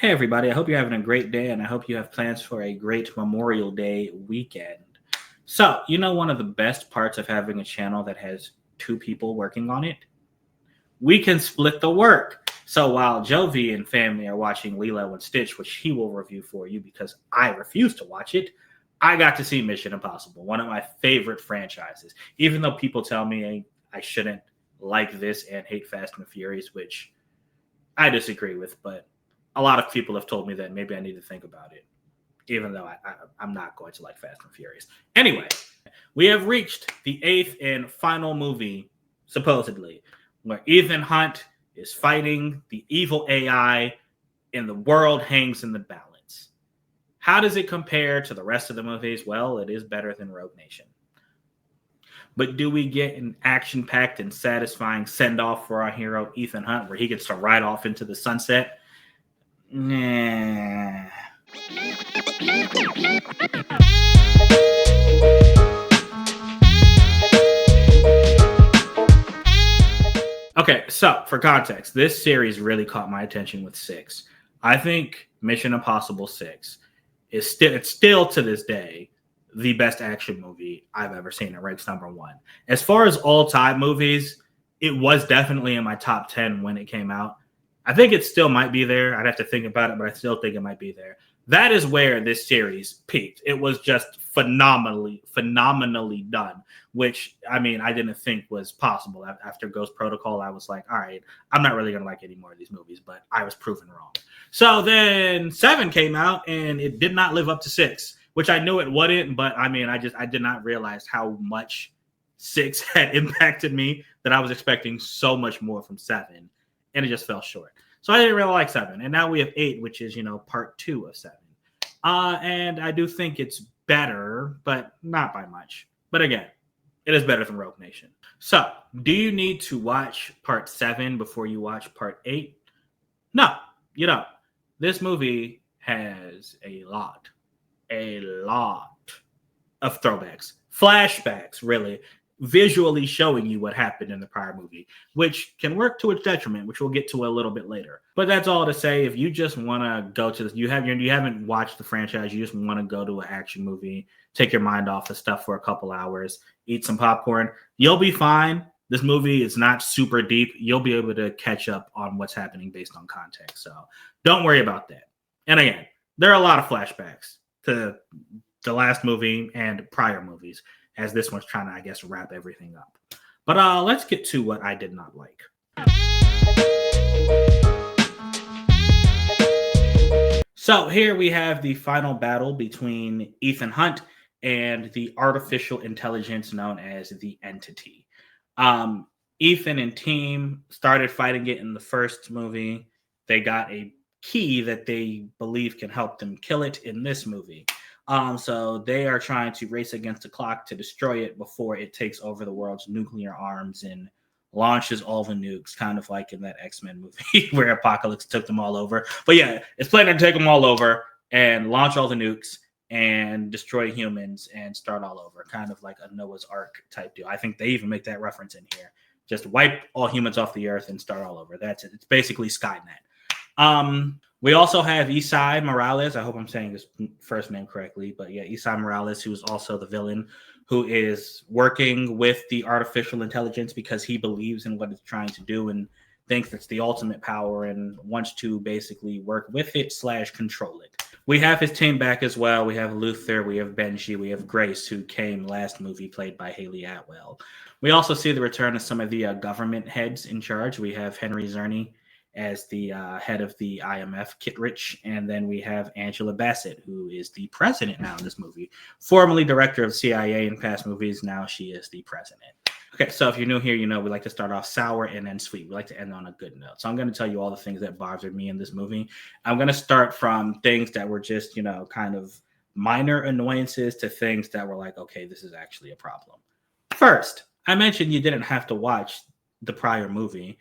Hey, everybody. I hope you're having a great day and I hope you have plans for a great Memorial Day weekend. So, one of the best parts of having a channel that has two people working on it? We can split the work. So, while Jovi and family are watching Lilo and Stitch, which he will review for you because I refuse to watch it, I got to see Mission Impossible, one of my favorite franchises. Even though people tell me I shouldn't like this and hate Fast and Furious, which I disagree with, but a lot of people have told me that maybe I need to think about it, even though I'm not going to like Fast and Furious. Anyway, we have reached the eighth and final movie, supposedly, where Ethan Hunt is fighting the evil AI and the world hangs in the balance. How does it compare to the rest of the movies? Well, it is better than Rogue Nation. But do we get an action-packed and satisfying send-off for our hero, Ethan Hunt, where he gets to ride off into the sunset? Nah. Okay, so for context, this series really caught my attention with 6. I think Mission Impossible 6 is still to this day the best action movie I've ever seen. It ranks number 1. As far as all-time movies, it was definitely in my top 10 when it came out. I think it still might be there. I'd have to think about it, but I still think it might be there. That is where this series peaked. It was just phenomenally done, which, I didn't think was possible. After Ghost Protocol, I was like, all right, I'm not really going to like any more of these movies, but I was proven wrong. So then 7 came out, and it did not live up to 6, which I knew it wouldn't, but I did not realize how much 6 had impacted me, that I was expecting so much more from 7. And it just fell short. So I didn't really like 7. And now we have 8, which is, part 2 of 7. And I do think it's better, but not by much. But again, it is better than Rogue Nation. So, do you need to watch part 7 before you watch part 8? No, you don't. This movie has a lot of throwbacks, flashbacks, really, visually showing you what happened in the prior movie, which can work to its detriment, which we'll get to a little bit later. But that's all to say, if you just want to go to this, you haven't watched the franchise, you just want to go to an action movie, take your mind off the stuff for a couple hours, eat some popcorn, you'll be fine. This movie is not super deep. You'll be able to catch up on what's happening based on context. So don't worry about that. And again, there are a lot of flashbacks to the last movie and prior movies, as this one's trying to, I guess, wrap everything up. But let's get to what I did not like. So here we have the final battle between Ethan Hunt and the artificial intelligence known as the Entity. Ethan and team started fighting it in the first movie. They got a key that they believe can help them kill it in this movie. So they are trying to race against the clock to destroy it before it takes over the world's nuclear arms and launches all the nukes, kind of like in that X-Men movie where Apocalypse took them all over. But yeah, it's planning to take them all over and launch all the nukes and destroy humans and start all over, kind of like a Noah's Ark type deal. I think they even make that reference in here. Just wipe all humans off the earth and start all over. That's it. It's basically Skynet. We also have Esai Morales. I hope I'm saying his first name correctly, but yeah, Esai Morales, who is also the villain, who is working with the artificial intelligence because he believes in what it's trying to do and thinks it's the ultimate power and wants to basically work with it / control it. We have his team back as well. We have Luther, we have Benji, we have Grace, who came last movie, played by Haley Atwell. We also see the return of some of the government heads in charge. We have Henry Czerny as the head of the IMF, Kittredge, and then we have Angela Bassett, who is the president now in this movie. Formerly director of CIA in past movies, now she is the president. Okay, so if you're new here, we like to start off sour and then sweet. We like to end on a good note. So I'm going to tell you all the things that bothered me in this movie. I'm going to start from things that were just, kind of minor annoyances to things that were like, okay, this is actually a problem. First, I mentioned you didn't have to watch the prior movie,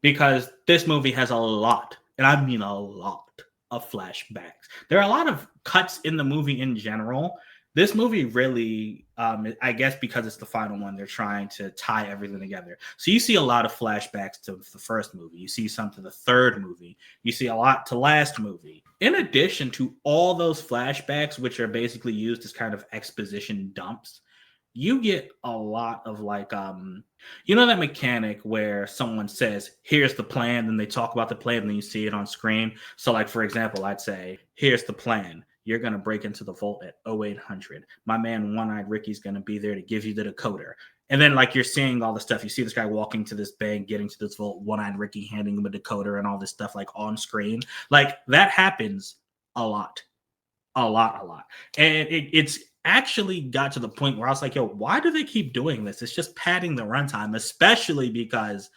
because this movie has a lot, and I mean a lot, of flashbacks. There are a lot of cuts in the movie in general. This movie really I guess because it's the final one, they're trying to tie everything together. So you see a lot of flashbacks to the first movie. You see some to the third movie. You see a lot to last movie. In addition to all those flashbacks, which are basically used as kind of exposition dumps, you get a lot of like you know that mechanic where someone says here's the plan, then they talk about the plan and then you see it on screen. So like for example, I'd say here's the plan, you're going to break into the vault at 0800, my man One-Eyed Ricky's going to be there to give you the decoder. And then like you're seeing all the stuff, you see this guy walking to this bank, getting to this vault, One-Eyed Ricky handing him a decoder and all this stuff like on screen. Like that happens a lot. And it's actually got to the point where I was like, yo, why do they keep doing this? It's just padding the runtime, especially because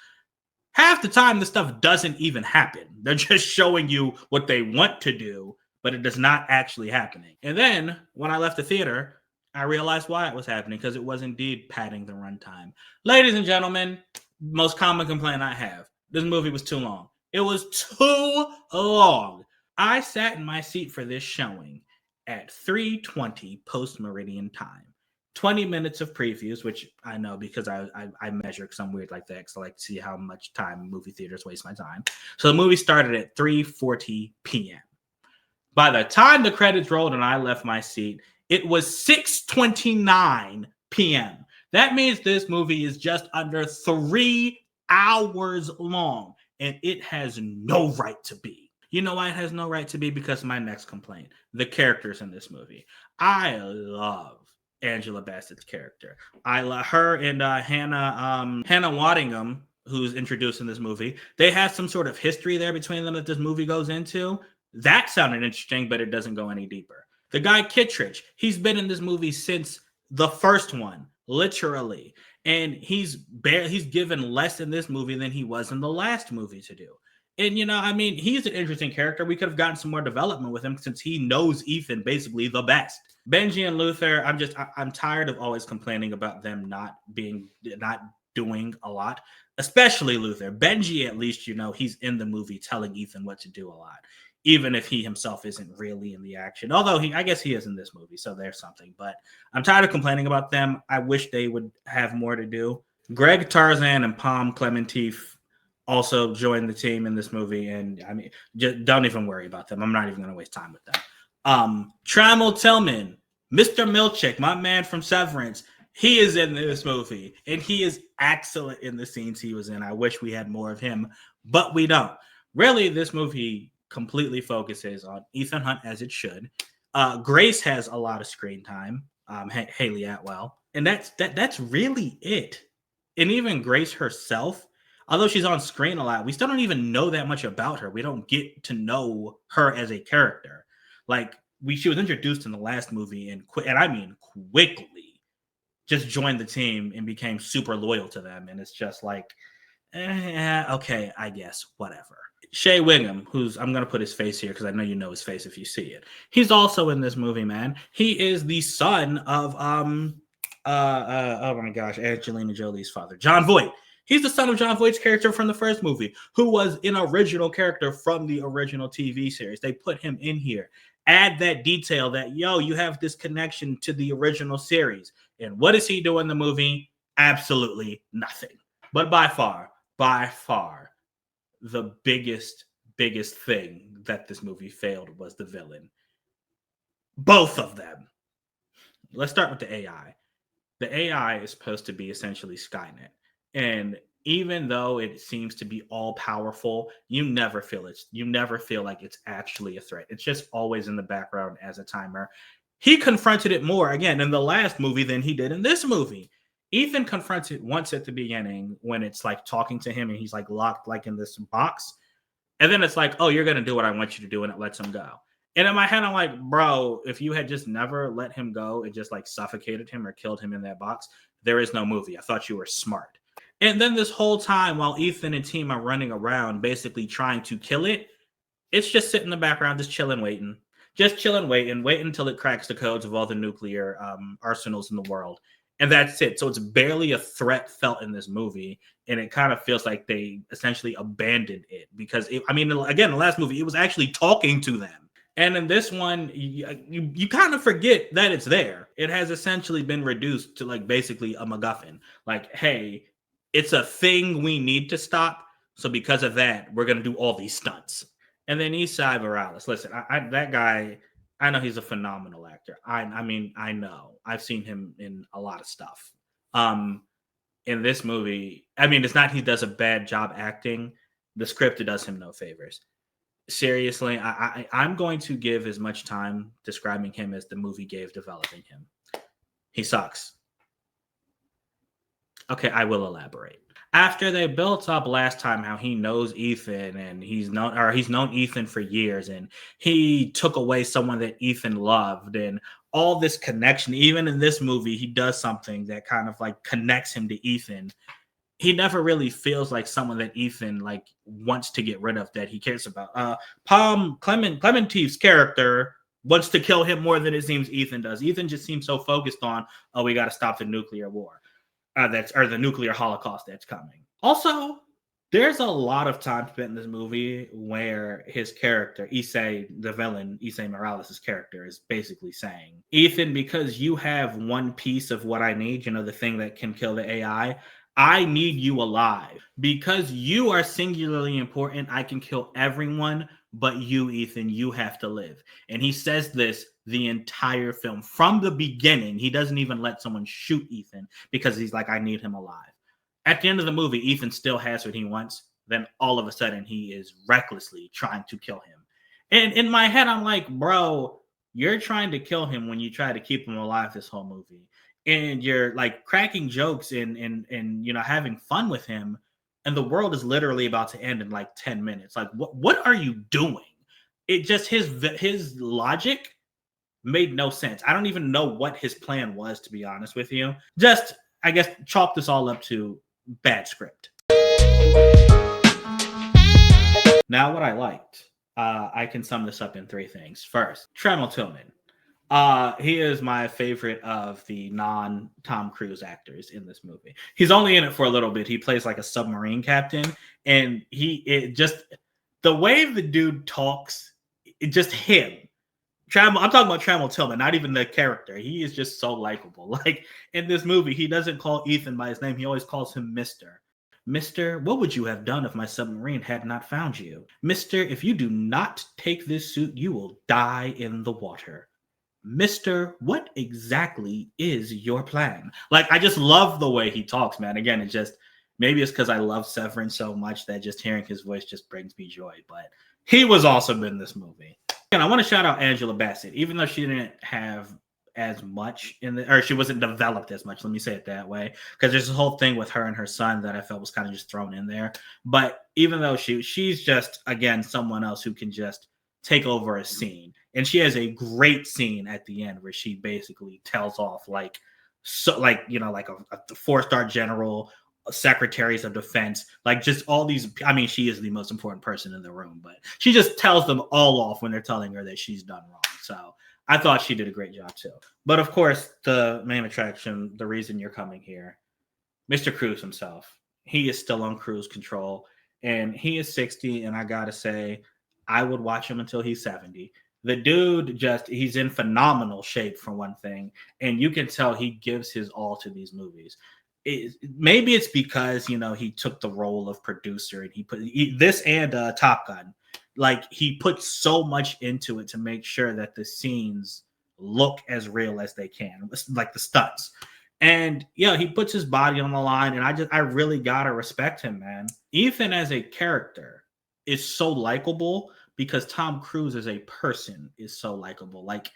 half the time this stuff doesn't even happen. They're just showing you what they want to do, but it is not actually happening. And then when I left the theater, I realized why it was happening, because it was indeed padding the runtime. Ladies and gentlemen, most common complaint I have, this movie was too long. It was too long. I sat in my seat for this showing at 3:20 post-meridian time. 20 minutes of previews, which I know because I measure because I'm weird like that, because I like to see how much time movie theaters waste my time. So the movie started at 3:40 p.m. By the time the credits rolled and I left my seat, it was 6:29 p.m. That means this movie is just under 3 hours long, and it has no right to be. You know why it has no right to be? Because of my next complaint. The characters in this movie. I love Angela Bassett's character. I love her and Hannah Waddingham, who's introduced in this movie. They have some sort of history there between them that this movie goes into. That sounded interesting, but it doesn't go any deeper. The guy Kittredge, he's been in this movie since the first one, literally. And he's given less in this movie than he was in the last movie to do. And, you know, I mean, he's an interesting character. We could have gotten some more development with him since he knows Ethan basically the best. Benji and Luther, I'm tired of always complaining about them not doing a lot, especially Luther. Benji, at least, you know, he's in the movie telling Ethan what to do a lot, even if he himself isn't really in the action. Although I guess he is in this movie, so there's something. But I'm tired of complaining about them. I wish they would have more to do. Greg Tarzan and Palm Clementif also joined the team in this movie, and I mean, just don't even worry about them. I'm not even going to waste time with them. Trammell Tillman, Mr. Milchick, my man from Severance, he is in this movie, and he is excellent in the scenes he was in. I wish we had more of him, but we don't. Really, this movie completely focuses on Ethan Hunt, as it should. Grace has a lot of screen time, Haley Atwell, and that's really it. And even Grace herself, although she's on screen a lot, we still don't even know that much about her. We don't get to know her as a character. Like she was introduced in the last movie and I mean quickly just joined the team and became super loyal to them. And it's just like, okay, I guess, whatever. Shea Wiggum, I'm going to put his face here because I know you know his face if you see it. He's also in this movie, man. He is the son of, oh my gosh, Angelina Jolie's father, Jon Voight. He's the son of Jon Voight's character from the first movie, who was an original character from the original TV series. They put him in here. Add that detail that, you have this connection to the original series. And what does he do in the movie? Absolutely nothing. But by far, the biggest thing that this movie failed was the villain. Both of them. Let's start with the AI. The AI is supposed to be essentially Skynet. And even though it seems to be all powerful, you never feel like it's actually a threat. It's just always in the background as a timer. He confronted it more again in the last movie than he did in this movie. Ethan confronts it once at the beginning when it's like talking to him and he's like locked like in this box. And then it's like, oh, you're going to do what I want you to do. And it lets him go. And in my head, I'm like, bro, if you had just never let him go, it just like suffocated him or killed him in that box, there is no movie. I thought you were smart. And then this whole time while Ethan and team are running around basically trying to kill it, it's just sitting in the background, just chilling, waiting. Just chilling, waiting until it cracks the codes of all the nuclear arsenals in the world. And that's it. So it's barely a threat felt in this movie. And it kind of feels like they essentially abandoned it. Because, again, the last movie, it was actually talking to them. And in this one, you kind of forget that it's there. It has essentially been reduced to like basically a MacGuffin. Like, hey, it's a thing we need to stop. So because of that, we're gonna do all these stunts. And then Isai Morales. Listen, that guy, I know he's a phenomenal actor. I mean, I know. I've seen him in a lot of stuff. Um, in this movie, I mean, it's not he does a bad job acting. The script does him no favors. Seriously, I'm going to give as much time describing him as the movie gave developing him. He sucks. Okay, I will elaborate. After they built up last time how he knows Ethan and he's known Ethan for years and he took away someone that Ethan loved and all this connection, even in this movie, he does something that kind of like connects him to Ethan. He never really feels like someone that Ethan like wants to get rid of, that he cares about. Clementive's character wants to kill him more than it seems Ethan does. Ethan just seems so focused on, oh, we got to stop the nuclear war, that's or the nuclear holocaust that's coming. Also, there's a lot of time spent in this movie where his character, Issei, the villain, Issei Morales' character, is basically saying, Ethan, because you have one piece of what I need, the thing that can kill the AI, I need you alive. Because you are singularly important, I can kill everyone, but you, Ethan, you have to live. And he says this the entire film. From the beginning, he doesn't even let someone shoot Ethan because he's like, I need him alive. At the end of the movie, Ethan still has what he wants. Then all of a sudden, he is recklessly trying to kill him. And in my head, I'm like, bro, you're trying to kill him when you try to keep him alive this whole movie. And you're like cracking jokes and having fun with him. And the world is literally about to end in like 10 minutes. Like, what are you doing? It just his logic made no sense. I don't even know what his plan was, to be honest with you. Just, I guess, chalk this all up to bad script. Now, what I liked, I can sum this up in three things. First, Trammell Tillman. He is my favorite of the non-Tom Cruise actors in this movie. He's only in it for a little bit. He plays like a submarine captain, and the way the dude talks, it just him. I'm talking about Trammell Tillman, not even the character. He is just so likable. Like in this movie, he doesn't call Ethan by his name. He always calls him Mister. Mister, what would you have done if my submarine had not found you? Mister, if you do not take this suit, you will die in the water. Mister, what exactly is your plan? Like, I just love the way he talks, man. Again, maybe it's because I love Severin so much that just hearing his voice just brings me joy. But he was awesome in this movie. And I want to shout out Angela Bassett, even though she didn't have as much or she wasn't developed as much. Let me say it that way, because there's this whole thing with her and her son that I felt was kind of just thrown in there. But even though she's just, again, someone else who can just take over a scene, and she has a great scene at the end where she basically tells off like a 4-star general, secretaries of defense, like just all these. I mean, she is the most important person in the room, but she just tells them all off when they're telling her that she's done wrong. So I thought she did a great job too. But of course, the main attraction, the reason you're coming here, Mr. Cruise himself. He is still on cruise control, and he is 60. And I gotta say, I would watch him until he's 70. The dude he's in phenomenal shape for one thing, and you can tell he gives his all to these movies. Maybe it's because he took the role of producer, and he put this and Top Gun, like he put so much into it to make sure that the scenes look as real as they can, like the stunts. And yeah, he puts his body on the line, and I really gotta respect him, man. Ethan as a character is so likable because Tom Cruise as a person is so likable. Like,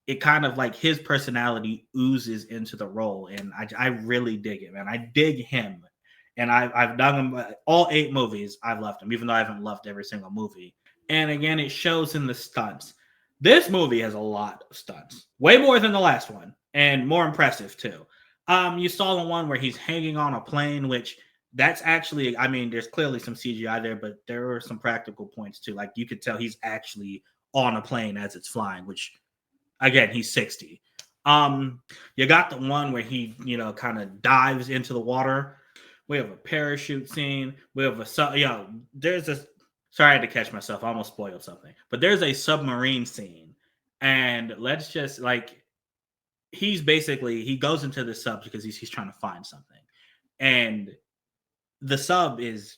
it kind of like his personality oozes into the role, and I really dig it, man. I dig him, and I've done him all 8 movies. I've loved him, even though I haven't loved every single movie. And again, it shows in the stunts. This movie has a lot of stunts, way more than the last one, and more impressive too. You saw the one where he's hanging on a plane, which that's actually, I mean, there's clearly some CGI there, but there were some practical points too. Like you could tell he's actually on a plane as it's flying, which again, he's 60. You got the one where he, kind of dives into the water. We have a parachute scene. We have there's a Sorry, I had to catch myself. I almost spoiled something. But there's a submarine scene, and let's just like he's basically he goes into the sub because he's trying to find something, and the sub is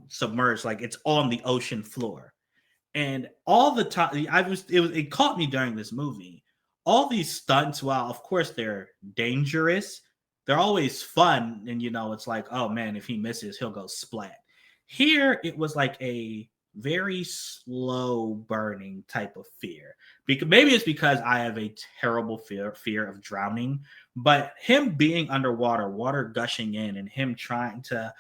submerged, like it's on the ocean floor, and all the time it caught me during this movie. All these stunts, while of course they're dangerous, they're always fun, and it's like, oh man, if he misses, he'll go splat. Here, it was like a very slow burning type of fear. Because maybe it's because I have a terrible fear of drowning, but him being underwater, water gushing in, and him trying to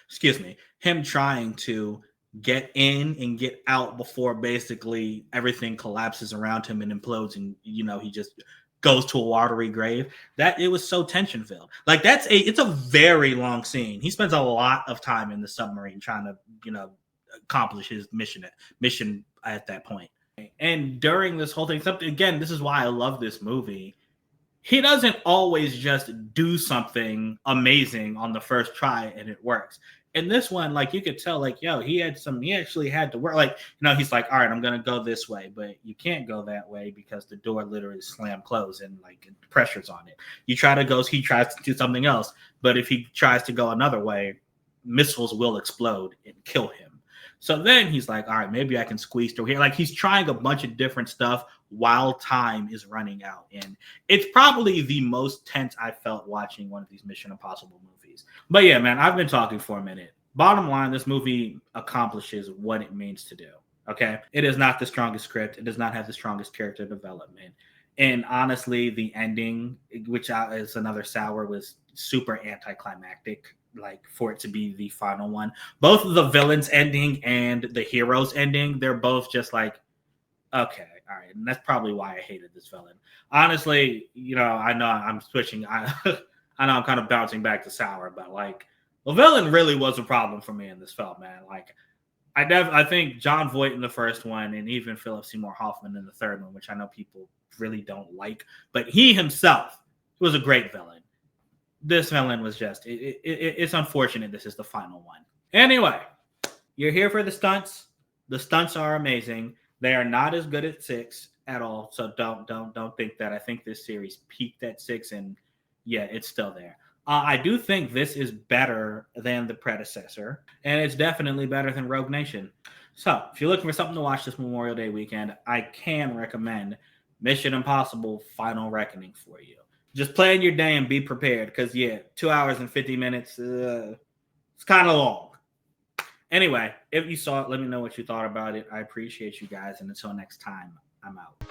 excuse me, him trying to get in and get out before basically everything collapses around him and implodes, and he just goes to a watery grave. That it was so tension filled. Like it's a very long scene. He spends a lot of time in the submarine trying to accomplish his mission at that point. And during this whole thing, something again, this is why I love this movie. He doesn't always just do something amazing on the first try and it works. In this one, like you could tell, like, he actually had to work. Like, he's like, all right, I'm gonna go this way, but you can't go that way because the door literally slammed closed and like pressure's on it. He tries to do something else, but if he tries to go another way, missiles will explode and kill him. So then he's like, all right, maybe I can squeeze through here. Like he's trying a bunch of different stuff while time is running out. And it's probably the most tense I felt watching one of these Mission Impossible movies. But yeah, man, I've been talking for a minute. Bottom line, this movie accomplishes what it means to do. Okay. It is not the strongest script. It does not have the strongest character development. And honestly, the ending, which is another sour, was super anticlimactic. Like for it to be the final one, both the villain's ending and the hero's ending, they're both just like, okay, all right, and that's probably why I hated this villain. Honestly, I know I'm switching. I know I'm kind of bouncing back to sour, but like the villain really was a problem for me in this film, man. Like I think John Voight in the first one, and even Philip Seymour Hoffman in the third one, which I know people really don't like, but he himself was a great villain. This villain was just it's unfortunate this is the final one. Anyway, you're here for the stunts. The stunts are amazing. They are not as good at 6 at all, so don't think that. I think this series peaked at 6, and yeah, it's still there. I do think this is better than the predecessor, and it's definitely better than Rogue Nation. So if you're looking for something to watch this Memorial Day weekend, I can recommend Mission Impossible Final Reckoning for you. Just plan your day and be prepared because, 2 hours and 50 minutes, it's kind of long. Anyway, if you saw it, let me know what you thought about it. I appreciate you guys. And until next time, I'm out.